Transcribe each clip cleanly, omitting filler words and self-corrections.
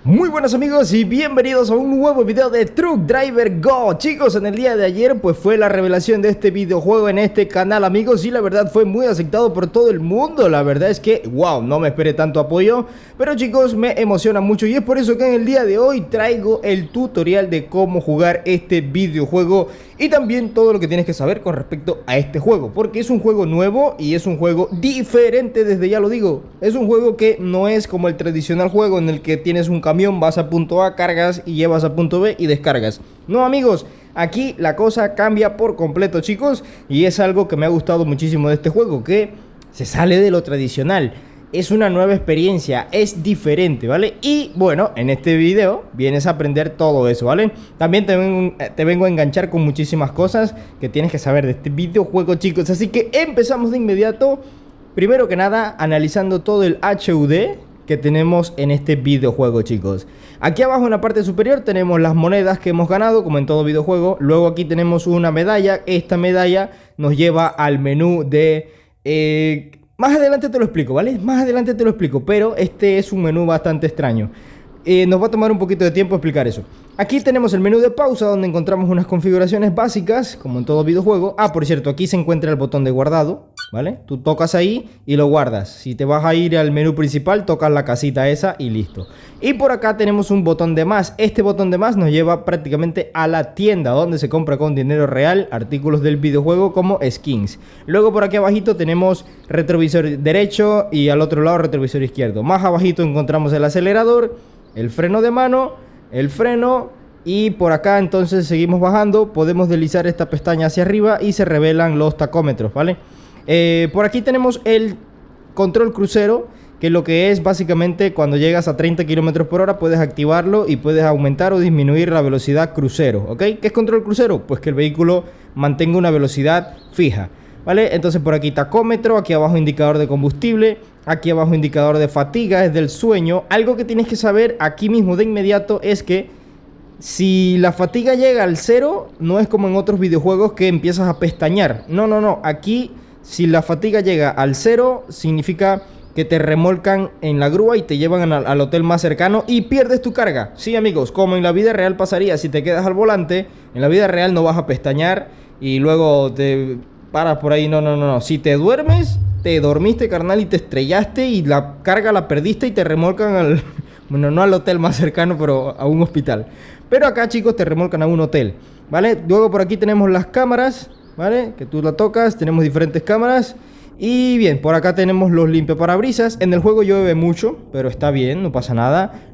Muy buenos amigos y bienvenidos a un nuevo video de Truck Driver Go. Chicos, en el día de ayer pues fue la revelación de este videojuego en este canal, amigos, y la verdad fue muy aceptado por todo el mundo. La verdad es que, wow, no me esperé tanto apoyo, pero chicos, me emociona mucho y es por eso que en el día de hoy traigo el tutorial de cómo jugar este videojuego y también todo lo que tienes que saber con respecto a este juego, porque es un juego nuevo y es un juego diferente, desde ya lo digo. Es un juego que no es como el tradicional juego en el que tienes un camión, vas a punto A, cargas y llevas a punto B y descargas. No, amigos, aquí la cosa cambia por completo, chicos, y es algo que me ha gustado muchísimo de este juego, que se sale de lo tradicional. Es una nueva experiencia, es diferente, ¿vale? Y bueno, en este video vienes a aprender todo eso, ¿vale? También te vengo a enganchar con muchísimas cosas que tienes que saber de este videojuego, chicos. Así que empezamos de inmediato. Primero que nada, analizando todo el HUD que tenemos en este videojuego, chicos. Aquí abajo en la parte superior tenemos las monedas que hemos ganado, como en todo videojuego. Luego aquí tenemos una medalla. Esta medalla nos lleva al menú de... más adelante te lo explico, ¿vale? Más adelante te lo explico, pero este es un menú bastante extraño. Nos va a tomar un poquito de tiempo explicar eso. Aquí tenemos el menú de pausa, donde encontramos unas configuraciones básicas, como en todo videojuego. Ah, por cierto, aquí se encuentra el botón de guardado, ¿vale? Tú tocas ahí y lo guardas. Si te vas a ir al menú principal, tocas la casita esa y listo. Y por acá tenemos un botón de más. Este botón de más nos lleva prácticamente a la tienda, donde se compra con dinero real artículos del videojuego como skins. Luego por aquí abajito tenemos retrovisor derecho y al otro lado retrovisor izquierdo. Más abajito encontramos el acelerador, el freno de mano, el freno, y por acá entonces seguimos bajando. Podemos deslizar esta pestaña hacia arriba y se revelan los tacómetros, ¿vale? Por aquí tenemos el control crucero, que lo que es básicamente cuando llegas a 30 km por hora puedes activarlo y puedes aumentar o disminuir la velocidad crucero, ¿ok? ¿Qué es control crucero? Pues que el vehículo mantenga una velocidad fija, ¿vale? Entonces por aquí tacómetro, aquí abajo indicador de combustible, aquí abajo indicador de fatiga, es del sueño. Algo que tienes que saber aquí mismo de inmediato es que si la fatiga llega al 0, no es como en otros videojuegos que empiezas a pestañear. No, aquí si la fatiga llega al 0 significa que te remolcan en la grúa y te llevan al hotel más cercano y pierdes tu carga. Sí, amigos, como en la vida real pasaría. Si te quedas al volante, en la vida real no vas a pestañear y luego te paras por ahí. No. Si te duermes, te dormiste, carnal, y te estrellaste y la carga la perdiste y te remolcan al... Bueno, no al hotel más cercano, pero a un hospital. Pero acá, chicos, te remolcan a un hotel, ¿vale? Luego por aquí tenemos las cámaras, ¿vale? Que tú la tocas, tenemos diferentes cámaras. Y bien, por acá tenemos los limpiaparabrisas. En el juego llueve mucho, pero está bien, no pasa nada.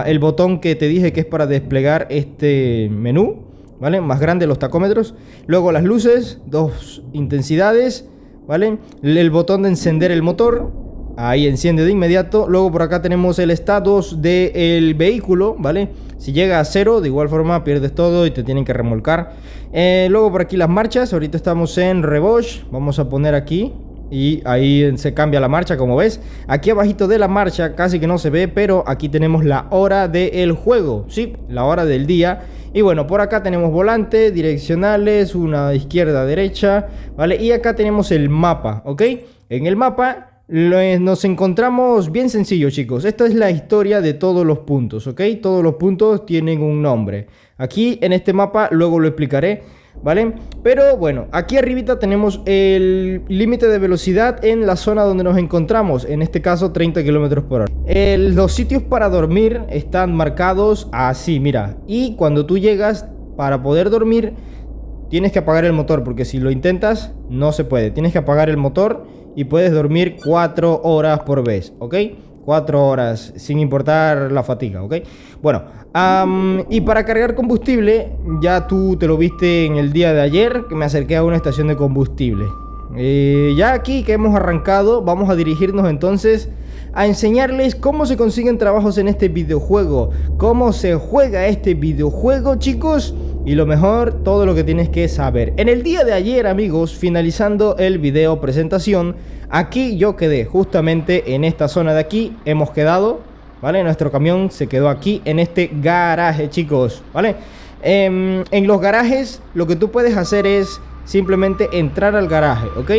El botón que te dije que es para desplegar este menú, ¿vale? Más grande los tacómetros. Luego las luces, 2 intensidades, ¿vale? El botón de encender el motor, ahí enciende de inmediato. Luego por acá tenemos el estatus del vehículo, ¿vale? Si llega a 0, de igual forma pierdes todo y te tienen que remolcar. Luego por aquí las marchas. Ahorita estamos en rebosh. Vamos a poner aquí y ahí se cambia la marcha, como ves. Aquí abajito de la marcha casi que no se ve, pero aquí tenemos la hora del juego, sí, la hora del día. Y bueno, por acá tenemos volante, direccionales, una izquierda, derecha, ¿vale? Y acá tenemos el mapa, ¿ok? En el mapa nos encontramos bien sencillo, chicos. Esta es la historia de todos los puntos, ¿ok? Todos los puntos tienen un nombre. Aquí en este mapa luego lo explicaré, ¿vale? Pero bueno, aquí arribita tenemos el límite de velocidad en la zona donde nos encontramos. En este caso 30 km por hora. Los sitios para dormir están marcados así, mira. Y cuando tú llegas, para poder dormir, tienes que apagar el motor, porque si lo intentas no se puede. Tienes que apagar el motor y puedes dormir 4 horas por vez, ¿ok? 4 horas, sin importar la fatiga, ¿ok? Bueno, y para cargar combustible, ya tú te lo viste en el día de ayer, que me acerqué a una estación de combustible. Ya aquí que hemos arrancado, vamos a dirigirnos entonces a enseñarles cómo se consiguen trabajos en este videojuego, cómo se juega este videojuego, chicos, y lo mejor, todo lo que tienes que saber. En el día de ayer, amigos, finalizando el video presentación, aquí yo quedé justamente en esta zona de aquí. Hemos quedado, ¿vale? Nuestro camión se quedó aquí en este garaje, chicos, ¿vale? En los garajes lo que tú puedes hacer es simplemente entrar al garaje, ¿ok?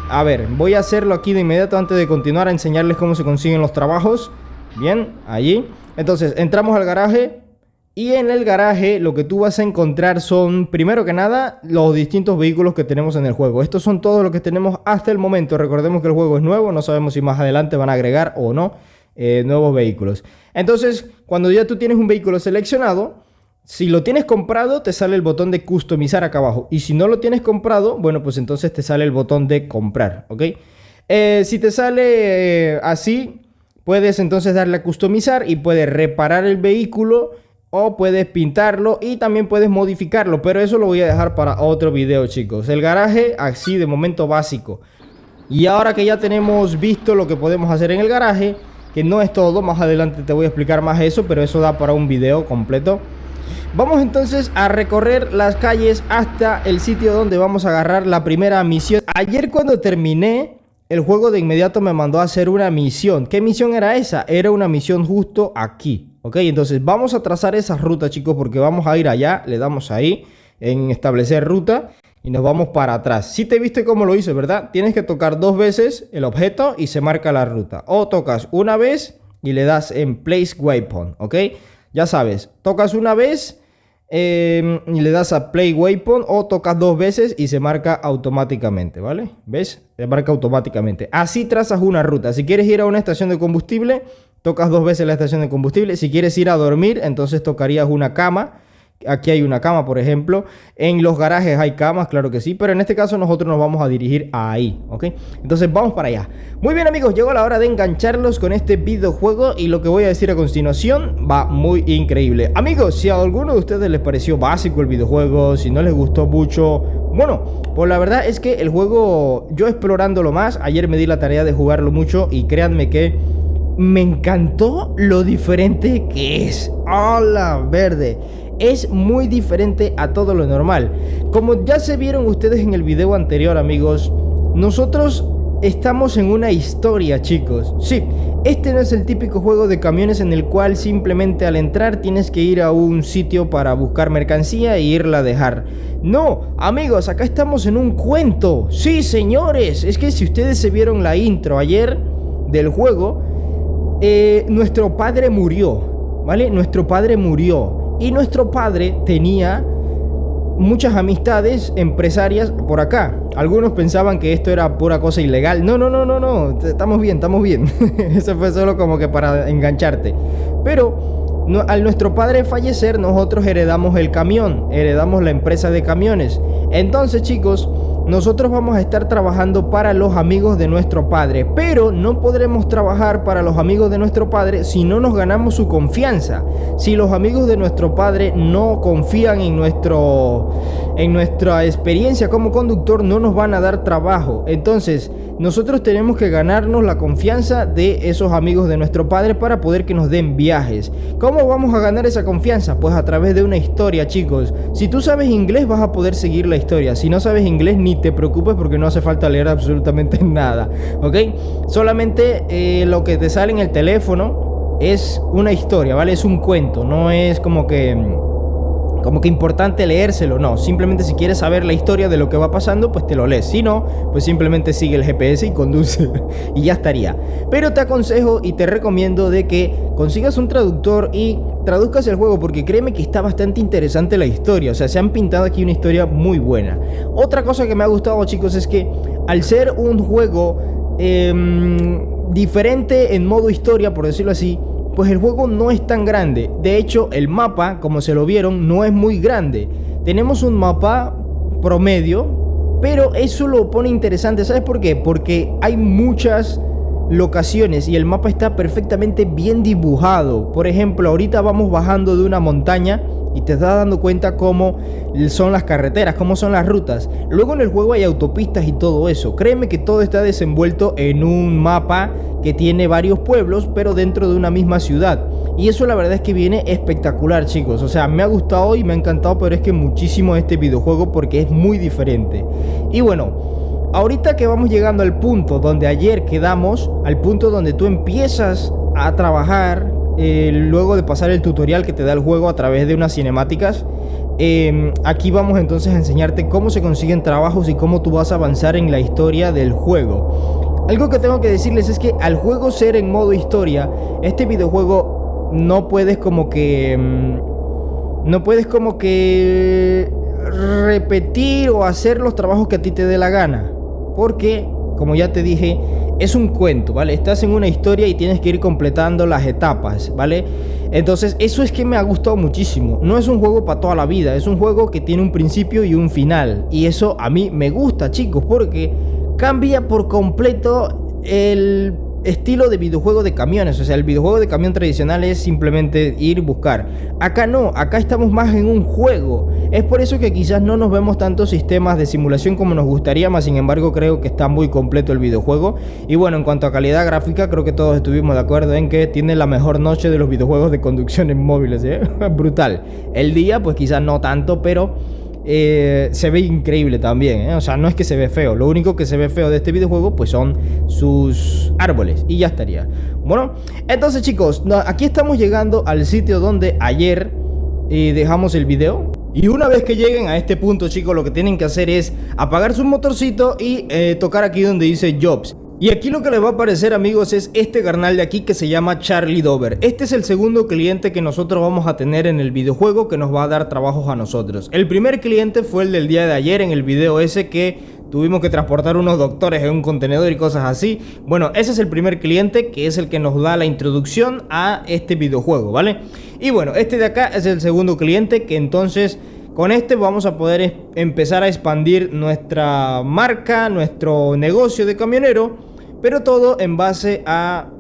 A ver, voy a hacerlo aquí de inmediato antes de continuar a enseñarles cómo se consiguen los trabajos. Bien, allí. Entonces entramos al garaje. Y en el garaje lo que tú vas a encontrar son, primero que nada, los distintos vehículos que tenemos en el juego. Estos son todos los que tenemos hasta el momento. Recordemos que el juego es nuevo, no sabemos si más adelante van a agregar o no nuevos vehículos. Entonces, cuando ya tú tienes un vehículo seleccionado, si lo tienes comprado, te sale el botón de customizar acá abajo. Y si no lo tienes comprado, bueno, pues entonces te sale el botón de comprar, ¿ok? Si te sale así, puedes entonces darle a customizar y puedes reparar el vehículo o puedes pintarlo y también puedes modificarlo, pero eso lo voy a dejar para otro video, chicos. El garaje así de momento básico. Y ahora que ya tenemos visto lo que podemos hacer en el garaje, que no es todo, más adelante te voy a explicar más eso, pero eso da para un video completo. Vamos entonces a recorrer las calles hasta el sitio donde vamos a agarrar la primera misión. Ayer cuando terminé el juego, de inmediato me mandó a hacer una misión. ¿Qué misión era esa? Era una misión justo aquí. Ok, entonces vamos a trazar esa ruta, chicos, porque vamos a ir allá. Le damos ahí en establecer ruta y nos vamos para atrás. Si te viste cómo lo hice, ¿verdad? Tienes que tocar 2 veces el objeto y se marca la ruta. O tocas una vez y le das en Place Waypoint, ¿ok? Ya sabes, tocas una vez y le das a Play Waypoint, o tocas 2 veces y se marca automáticamente, ¿vale? ¿Ves? Se marca automáticamente. Así trazas una ruta. Si quieres ir a una estación de combustible, tocas 2 veces la estación de combustible. Si quieres ir a dormir, entonces tocarías una cama. Aquí hay una cama, por ejemplo. En los garajes hay camas, claro que sí. Pero en este caso nosotros nos vamos a dirigir ahí, ¿ok? Entonces vamos para allá. Muy bien, amigos, llegó la hora de engancharlos con este videojuego. Y lo que voy a decir a continuación va muy increíble. Amigos, si a alguno de ustedes les pareció básico el videojuego, si no les gustó mucho, bueno, pues la verdad es que el juego, yo explorándolo más, ayer me di la tarea de jugarlo mucho. Y créanme que me encantó lo diferente que es. ¡Hala, verde! Es muy diferente a todo lo normal. Como ya se vieron ustedes en el video anterior, amigos, nosotros estamos en una historia, chicos. Sí, este no es el típico juego de camiones en el cual simplemente al entrar tienes que ir a un sitio para buscar mercancía e irla a dejar. No, amigos, acá estamos en un cuento. Sí, señores, es que si ustedes se vieron la intro ayer del juego, nuestro padre murió, ¿vale? Nuestro padre murió. Y nuestro padre tenía muchas amistades empresarias por acá. Algunos pensaban que esto era pura cosa ilegal. No, no, no, no, no. Estamos bien, estamos bien. Eso fue solo como que para engancharte. Pero al nuestro padre fallecer, nosotros heredamos el camión. Heredamos la empresa de camiones. Entonces, chicos, nosotros vamos a estar trabajando para los amigos de nuestro padre, pero no podremos trabajar para los amigos de nuestro padre si no nos ganamos su confianza. Si los amigos de nuestro padre no confían en nuestra experiencia como conductor, no nos van a dar trabajo. Entonces, nosotros tenemos que ganarnos la confianza de esos amigos de nuestro padre para poder que nos den viajes. ¿Cómo vamos a ganar esa confianza? Pues a través de una historia, chicos. Si tú sabes inglés, vas a poder seguir la historia. Si no sabes inglés, ni te preocupes porque no hace falta leer absolutamente nada, ¿ok? Solamente lo que te sale en el teléfono es una historia, ¿vale? Es un cuento, no es como que importante leérselo, no. Simplemente si quieres saber la historia de lo que va pasando, pues te lo lees. Si no, pues simplemente sigue el GPS y conduce y ya estaría. Pero te aconsejo y te recomiendo de que consigas un traductor y traduzcas el juego, porque créeme que está bastante interesante la historia. O sea, se han pintado aquí una historia muy buena. Otra cosa que me ha gustado, chicos, es que al ser un juego diferente en modo historia, por decirlo así, pues el juego no es tan grande. De hecho, el mapa, como se lo vieron, no es muy grande. Tenemos un mapa promedio, pero eso lo pone interesante. ¿Sabes por qué? Porque hay muchas locaciones y el mapa está perfectamente bien dibujado. Por ejemplo, ahorita vamos bajando de una montaña y te estás dando cuenta cómo son las carreteras, cómo son las rutas. Luego en el juego hay autopistas y todo eso. Créeme que todo está desenvuelto en un mapa que tiene varios pueblos, pero dentro de una misma ciudad. Y eso la verdad es que viene espectacular, chicos. O sea, me ha gustado y me ha encantado, pero es que muchísimo este videojuego porque es muy diferente. Y bueno, ahorita que vamos llegando al punto donde ayer quedamos, al punto donde tú empiezas a trabajar, luego de pasar el tutorial que te da el juego a través de unas cinemáticas, aquí vamos entonces a enseñarte cómo se consiguen trabajos y cómo tú vas a avanzar en la historia del juego. Algo que tengo que decirles es que al juego ser en modo historia, este videojuego no puedes como que... no puedes como que repetir o hacer los trabajos que a ti te dé la gana. Porque, como ya te dije, es un cuento, ¿vale? Estás en una historia y tienes que ir completando las etapas, ¿vale? Entonces, eso es que me ha gustado muchísimo. No es un juego para toda la vida, es un juego que tiene un principio y un final. Y eso a mí me gusta, chicos, porque cambia por completo el estilo de videojuego de camiones. O sea, el videojuego de camión tradicional es simplemente ir y buscar. Acá no, acá estamos más en un juego. Es por eso que quizás no nos vemos tantos sistemas de simulación como nos gustaría, más sin embargo creo que está muy completo el videojuego. Y bueno, en cuanto a calidad gráfica, creo que todos estuvimos de acuerdo en que tiene la mejor noche de los videojuegos de conducción en móviles, ¿eh? Brutal. El día, pues quizás no tanto, pero... se ve increíble también, ¿eh? O sea, no es que se ve feo. Lo único que se ve feo de este videojuego pues son sus árboles y ya estaría. Bueno, entonces chicos, aquí estamos llegando al sitio donde ayer dejamos el video. Y una vez que lleguen a este punto, chicos, lo que tienen que hacer es apagar su motorcito y tocar aquí donde dice Jobs. Y aquí lo que les va a aparecer, amigos, es este carnal de aquí que se llama Charlie Dover. Este es el segundo cliente que nosotros vamos a tener en el videojuego, que nos va a dar trabajos a nosotros. El primer cliente fue el del día de ayer, en el video ese que tuvimos que transportar unos doctores en un contenedor y cosas así. Bueno, ese es el primer cliente, que es el que nos da la introducción a este videojuego, ¿vale? Y bueno, este de acá es el segundo cliente, que entonces... con este vamos a poder empezar a expandir nuestra marca, nuestro negocio de camionero, pero todo en base a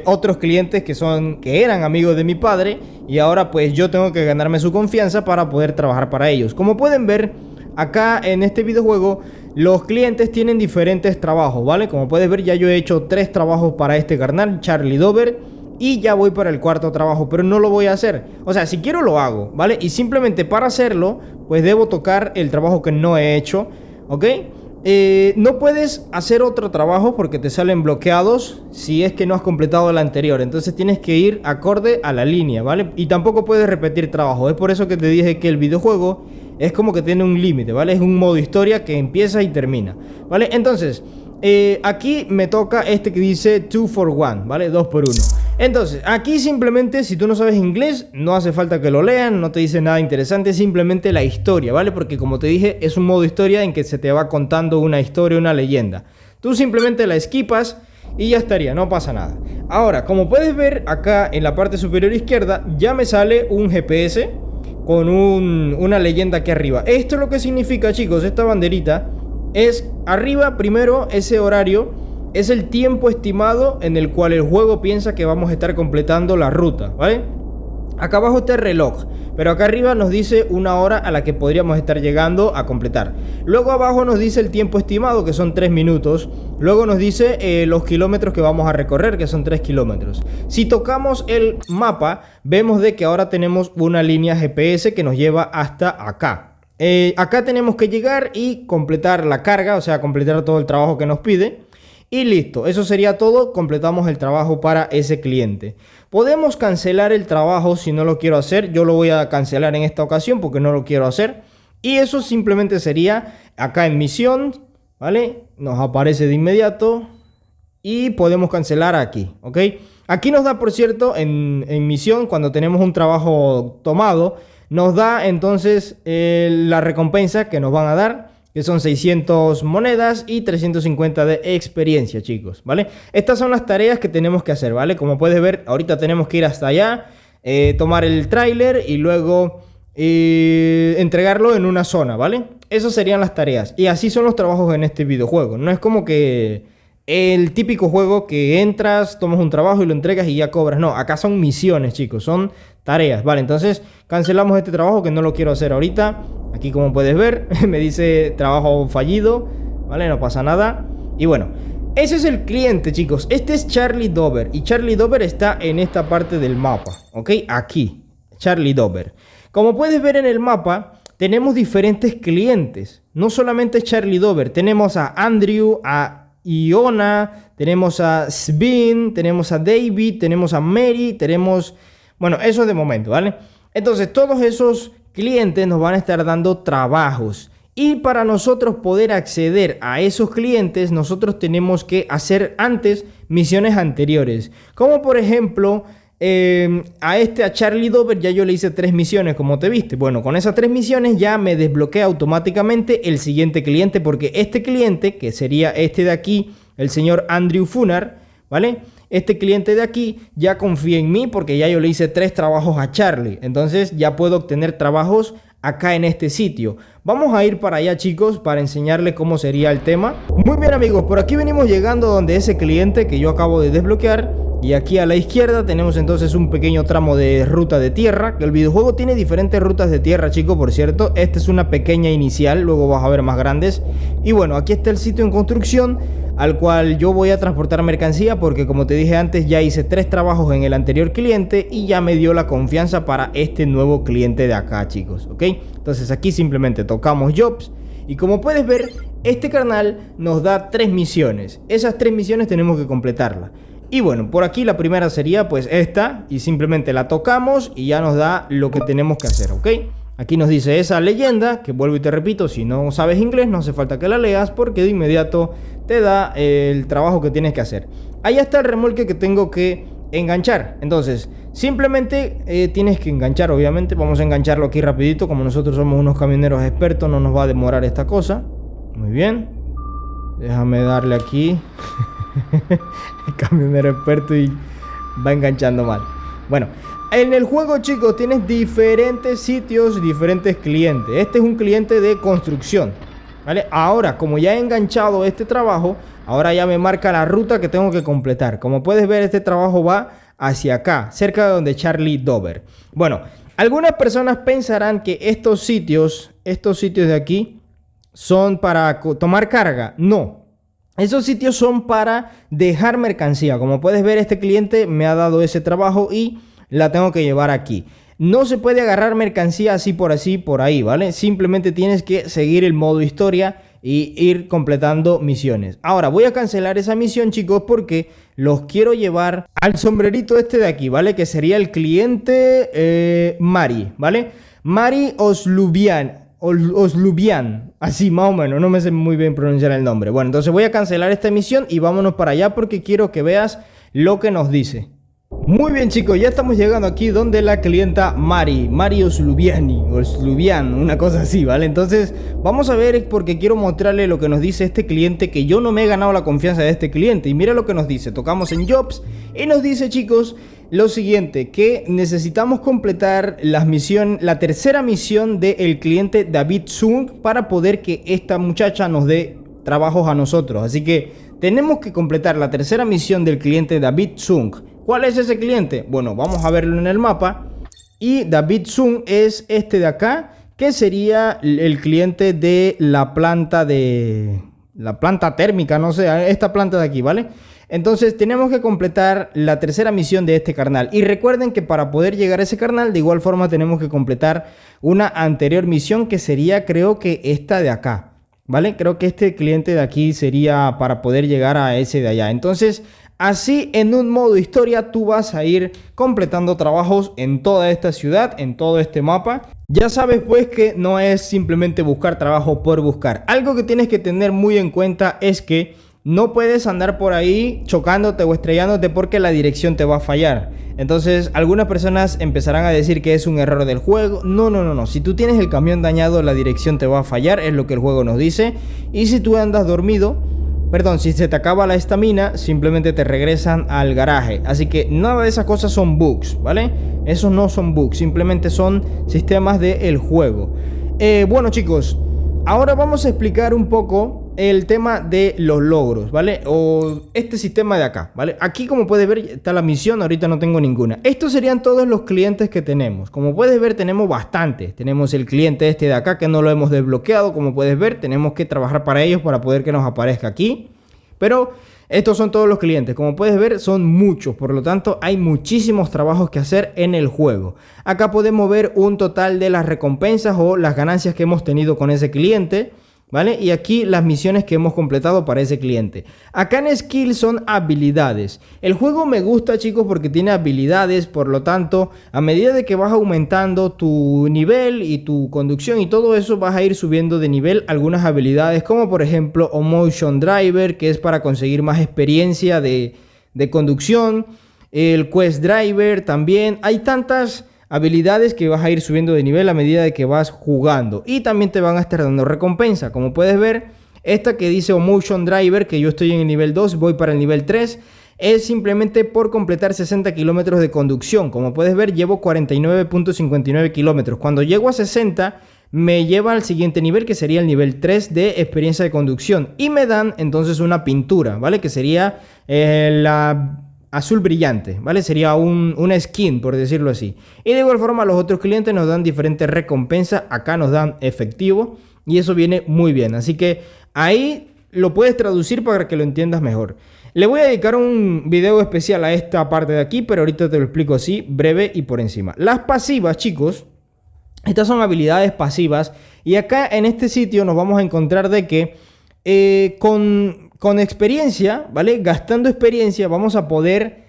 otros clientes que eran amigos de mi padre, y ahora pues yo tengo que ganarme su confianza para poder trabajar para ellos. Como pueden ver acá en este videojuego, los clientes tienen diferentes trabajos, ¿vale? Como puedes ver, ya yo he hecho 3 trabajos para este carnal, Charlie Dover. Y ya voy para el cuarto trabajo, pero no lo voy a hacer. O sea, si quiero lo hago, ¿vale? Y simplemente para hacerlo, pues debo tocar el trabajo que no he hecho, ¿ok? No puedes hacer otro trabajo porque te salen bloqueados si es que no has completado el anterior. Entonces tienes que ir acorde a la línea, ¿vale? Y tampoco puedes repetir trabajo. Es por eso que te dije que el videojuego es como que tiene un límite, ¿vale? Es un modo historia que empieza y termina, ¿vale? Entonces... aquí me toca este que dice 2 for 1, ¿vale? 2 por 1. Entonces, aquí simplemente, si tú no sabes inglés, no hace falta que lo lean, no te dice nada interesante, simplemente la historia, ¿vale? Porque como te dije, es un modo historia en que se te va contando una historia, una leyenda. Tú simplemente la esquipas y ya estaría, no pasa nada. Ahora, como puedes ver acá en la parte superior izquierda, ya me sale un GPS con una leyenda aquí arriba. Esto es lo que significa, chicos, esta banderita. Es arriba, primero, ese horario es el tiempo estimado en el cual el juego piensa que vamos a estar completando la ruta, ¿vale? Acá abajo está el reloj, pero acá arriba nos dice una hora a la que podríamos estar llegando a completar. Luego abajo nos dice el tiempo estimado, que son 3 minutos. Luego nos dice los kilómetros que vamos a recorrer, que son 3 kilómetros. Si tocamos el mapa, vemos de que ahora tenemos una línea GPS que nos lleva hasta acá. Acá tenemos que llegar y completar la carga, o sea, completar todo el trabajo que nos pide. Y listo, eso sería todo, completamos el trabajo para ese cliente. Podemos cancelar el trabajo si no lo quiero hacer. Yo lo voy a cancelar en esta ocasión porque no lo quiero hacer. Y eso simplemente sería acá en misión, ¿vale? Nos aparece de inmediato y podemos cancelar aquí, ¿ok? Aquí nos da, por cierto, en misión, cuando tenemos un trabajo tomado, nos da entonces la recompensa que nos van a dar, que son 600 monedas y 350 de experiencia, chicos, ¿vale? Estas son las tareas que tenemos que hacer, ¿vale? Como puedes ver, ahorita tenemos que ir hasta allá, tomar el tráiler y luego entregarlo en una zona, ¿vale? Esas serían las tareas. Y así son los trabajos en este videojuego. No es como que el típico juego que entras, tomas un trabajo y lo entregas y ya cobras. No, acá son misiones, chicos, son tareas, ¿vale? Entonces cancelamos este trabajo que no lo quiero hacer ahorita. Aquí, como puedes ver, me dice trabajo fallido, ¿vale? No pasa nada. Y bueno, ese es el cliente, chicos. Este es Charlie Dover. Y Charlie Dover está en esta parte del mapa, ¿ok? Aquí, Charlie Dover. Como puedes ver en el mapa, tenemos diferentes clientes. No solamente Charlie Dover. Tenemos a Andrew, a Iona, tenemos a Sven, tenemos a David, tenemos a Mary, tenemos... Bueno, eso de momento, ¿vale? Entonces, todos esos clientes nos van a estar dando trabajos. Y para nosotros poder acceder a esos clientes, nosotros tenemos que hacer antes misiones anteriores. Como por ejemplo, a Charlie Dover ya yo le hice 3 misiones, como te viste. Bueno, con esas 3 misiones ya me desbloquea automáticamente el siguiente cliente, porque este cliente, que sería este de aquí, el señor Andrew Funar, ¿vale? Este cliente de aquí ya confía en mí porque ya yo le hice 3 trabajos a Charlie. Entonces ya puedo obtener trabajos acá en este sitio. Vamos a ir para allá, chicos, para enseñarles cómo sería el tema. Muy bien, amigos, por aquí venimos llegando donde ese cliente que yo acabo de desbloquear. Y aquí a la izquierda tenemos entonces un pequeño tramo de ruta de tierra, que el videojuego tiene diferentes rutas de tierra, chicos, por cierto. Esta es una pequeña inicial, luego vas a ver más grandes. Y bueno, aquí está el sitio en construcción al cual yo voy a transportar mercancía, porque como te dije antes, ya hice 3 trabajos en el anterior cliente y ya me dio la confianza para este nuevo cliente de acá, chicos, ¿ok? Entonces aquí simplemente tocamos Jobs y como puedes ver, este canal nos da 3 misiones. Esas 3 misiones tenemos que completarlas. Y bueno, por aquí la primera sería pues esta, y simplemente la tocamos y ya nos da lo que tenemos que hacer, ¿ok? Aquí nos dice esa leyenda, que vuelvo y te repito, si no sabes inglés no hace falta que la leas, porque de inmediato te da el trabajo que tienes que hacer. Ahí está el remolque que tengo que enganchar. Entonces, simplemente tienes que enganchar, obviamente. Vamos a engancharlo aquí rapidito, como nosotros somos unos camioneros expertos, no nos va a demorar esta cosa. Muy bien. Déjame darle aquí. El camionero experto y va enganchando mal. Bueno, en el juego, chicos, tienes diferentes sitios, diferentes clientes. Este es un cliente de construcción, ¿vale? Ahora, como ya he enganchado este trabajo, ahora ya me marca la ruta que tengo que completar. Como puedes ver, este trabajo va hacia acá, cerca de donde Charlie Dover. Bueno, algunas personas pensarán que estos sitios de aquí son para tomar carga. No. Esos sitios son para dejar mercancía. Como puedes ver, este cliente me ha dado ese trabajo y la tengo que llevar aquí. No se puede agarrar mercancía así, por ahí, ¿vale? Simplemente tienes que seguir el modo historia y ir completando misiones. Ahora voy a cancelar esa misión, chicos, porque los quiero llevar al sombrerito este de aquí, ¿vale? Que sería el cliente Mari, ¿vale? Mari Oslubian, así más o menos, no me sé muy bien pronunciar el nombre. Bueno, entonces voy a cancelar esta misión y vámonos para allá porque quiero que veas lo que nos dice. Muy bien, chicos, ya estamos llegando aquí donde la clienta Mari Oslubian, una cosa así, ¿vale? Entonces vamos a ver, porque quiero mostrarle lo que nos dice este cliente, que yo no me he ganado la confianza de este cliente. Y mira lo que nos dice, tocamos en Jobs y nos dice, chicos, lo siguiente, que necesitamos completar la tercera misión del cliente David Sung para poder que esta muchacha nos dé trabajos a nosotros. Así que tenemos que completar la tercera misión del cliente David Sung. ¿Cuál es ese cliente? Bueno, vamos a verlo en el mapa. Y David Sung es este de acá, que sería el cliente de la planta térmica, no sé, esta planta de aquí, ¿vale? Entonces tenemos que completar la tercera misión de este carnal. Y recuerden que para poder llegar a ese carnal, de igual forma tenemos que completar una anterior misión, que sería, creo que esta de acá, ¿vale? Creo que este cliente de aquí sería para poder llegar a ese de allá. Entonces, así en un modo historia tú vas a ir completando trabajos en toda esta ciudad, en todo este mapa. Ya sabes pues que no es simplemente buscar trabajo por buscar. Algo que tienes que tener muy en cuenta es que no puedes andar por ahí chocándote o estrellándote porque la dirección te va a fallar. Entonces algunas personas empezarán a decir que es un error del juego. No. Si tú tienes el camión dañado, la dirección te va a fallar, es lo que el juego nos dice. Y si tú andas dormido, si se te acaba la estamina, simplemente te regresan al garaje. Así que nada de esas cosas son bugs, ¿vale? Esos no son bugs, simplemente son sistemas del juego. Bueno, chicos, ahora vamos a explicar un poco el tema de los logros, ¿vale? O este sistema de acá, ¿vale? Aquí, como puedes ver, está la misión. Ahorita no tengo ninguna. Estos serían todos los clientes que tenemos. Como puedes ver, tenemos bastantes. Tenemos el cliente este de acá, que no lo hemos desbloqueado. Como puedes ver, tenemos que trabajar para ellos para poder que nos aparezca aquí. Pero estos son todos los clientes. Como puedes ver, son muchos. Por lo tanto, hay muchísimos trabajos que hacer en el juego. Acá podemos ver un total de las recompensas o las ganancias que hemos tenido con ese cliente. ¿vale? Y aquí las misiones que hemos completado para ese cliente. Acá en Skill son habilidades. El juego me gusta, chicos, porque tiene habilidades. Por lo tanto, a medida de que vas aumentando tu nivel y tu conducción y todo eso, vas a ir subiendo de nivel algunas habilidades, como por ejemplo Motion Driver, que es para conseguir más experiencia de conducción. El Quest Driver también. Hay tantas habilidades que vas a ir subiendo de nivel a medida de que vas jugando, y también te van a estar dando recompensa. Como puedes ver, esta que dice Motion Driver, que yo estoy en el nivel 2, voy para el nivel 3, es simplemente por completar 60 kilómetros de conducción. Como puedes ver, llevo 49.59 kilómetros. Cuando llego a 60 me lleva al siguiente nivel, que sería el nivel 3 de experiencia de conducción, y me dan entonces una pintura, ¿vale? Que sería la azul brillante, ¿vale? Sería una skin, por decirlo así. Y de igual forma los otros clientes nos dan diferentes recompensas. Acá nos dan efectivo y eso viene muy bien. Así que ahí lo puedes traducir para que lo entiendas mejor. Le voy a dedicar un video especial a esta parte de aquí, pero ahorita te lo explico así, breve y por encima. Las pasivas, chicos, estas son habilidades pasivas. Y acá en este sitio nos vamos a encontrar de que con experiencia, ¿vale? Gastando experiencia vamos a poder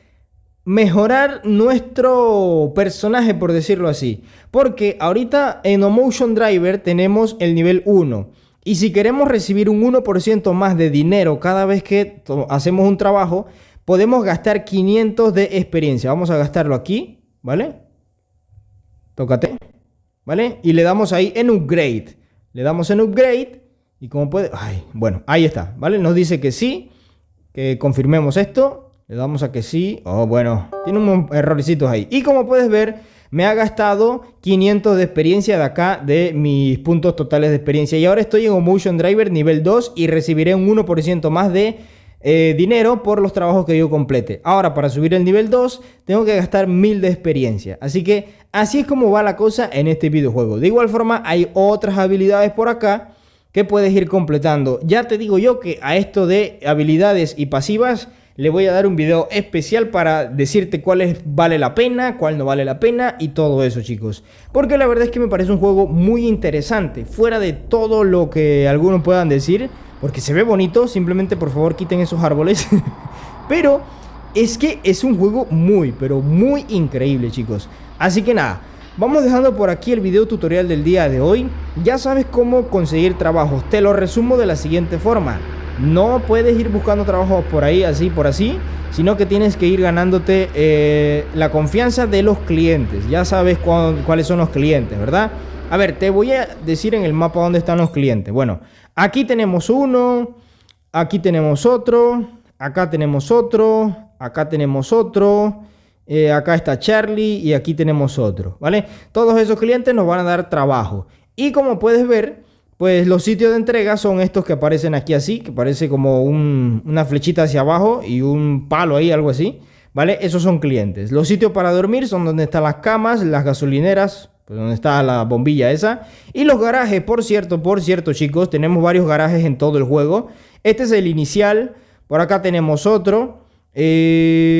mejorar nuestro personaje, por decirlo así. Porque ahorita en Motion Driver tenemos el nivel 1. Y si queremos recibir un 1% más de dinero cada vez que hacemos un trabajo, podemos gastar 500 de experiencia. Vamos a gastarlo aquí, ¿vale? Tócate, ¿vale? Y le damos ahí en Upgrade. Le damos en Upgrade. Y como puede... bueno, ahí está, ¿vale? Nos dice que sí, que confirmemos esto. Le damos a que sí. Oh, bueno, tiene unos errorcitos ahí. Y como puedes ver, me ha gastado 500 de experiencia de acá, de mis puntos totales de experiencia. Y ahora estoy en Motion Driver nivel 2 y recibiré un 1% más de dinero por los trabajos que yo complete. Ahora, para subir el nivel 2, tengo que gastar 1000 de experiencia. Así que así es como va la cosa en este videojuego. De igual forma, hay otras habilidades por acá que puedes ir completando. Ya te digo yo que a esto de habilidades y pasivas le voy a dar un video especial para decirte cuál vale la pena, cuál no vale la pena y todo eso, chicos. Porque la verdad es que me parece un juego muy interesante, fuera de todo lo que algunos puedan decir, porque se ve bonito. Simplemente por favor quiten esos árboles. Pero es que es un juego muy, pero muy increíble, chicos. Así que nada, vamos dejando por aquí el video tutorial del día de hoy. Ya sabes cómo conseguir trabajos. Te lo resumo de la siguiente forma. No puedes ir buscando trabajos por ahí, así por así, sino que tienes que ir ganándote la confianza de los clientes. Ya sabes cuáles son los clientes, ¿verdad? A ver, te voy a decir en el mapa dónde están los clientes. Bueno, aquí tenemos uno, aquí tenemos otro, acá tenemos otro, acá tenemos otro. Acá está Charlie y aquí tenemos otro, ¿vale? Todos esos clientes nos van a dar trabajo. Y como puedes ver, pues los sitios de entrega son estos que aparecen aquí así, que parece como una flechita hacia abajo y un palo ahí, algo así, ¿vale? Esos son clientes. Los sitios para dormir son donde están las camas, las gasolineras, pues donde está la bombilla esa. Y los garajes, por cierto, chicos, tenemos varios garajes en todo el juego. Este es el inicial, por acá tenemos otro.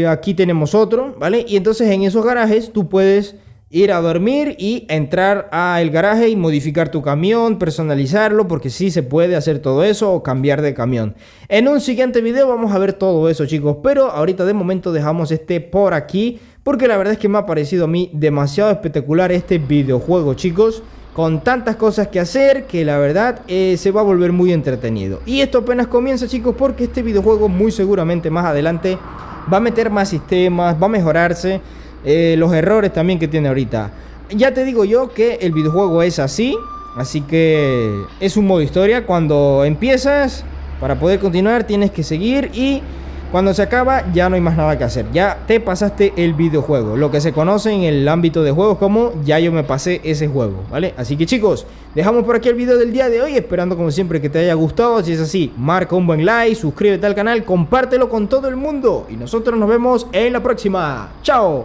Aquí tenemos otro, ¿vale? Y entonces en esos garajes tú puedes ir a dormir y entrar al garaje y modificar tu camión, personalizarlo, porque sí se puede hacer todo eso, o cambiar de camión. En un siguiente video vamos a ver todo eso, chicos, pero ahorita de momento dejamos este por aquí, porque la verdad es que me ha parecido a mí demasiado espectacular este videojuego, chicos, con tantas cosas que hacer que la verdad se va a volver muy entretenido. Y esto apenas comienza, chicos, porque este videojuego muy seguramente más adelante va a meter más sistemas, va a mejorarse los errores también que tiene ahorita. Ya te digo yo que el videojuego es así, así que es un modo historia. Cuando empiezas, para poder continuar tienes que seguir, y cuando se acaba ya no hay más nada que hacer. Ya te pasaste el videojuego, lo que se conoce en el ámbito de juegos como ya yo me pasé ese juego, ¿vale? Así que chicos, dejamos por aquí el video del día de hoy, esperando como siempre que te haya gustado. Si es así, marca un buen like, suscríbete al canal, compártelo con todo el mundo y nosotros nos vemos en la próxima. ¡Chao!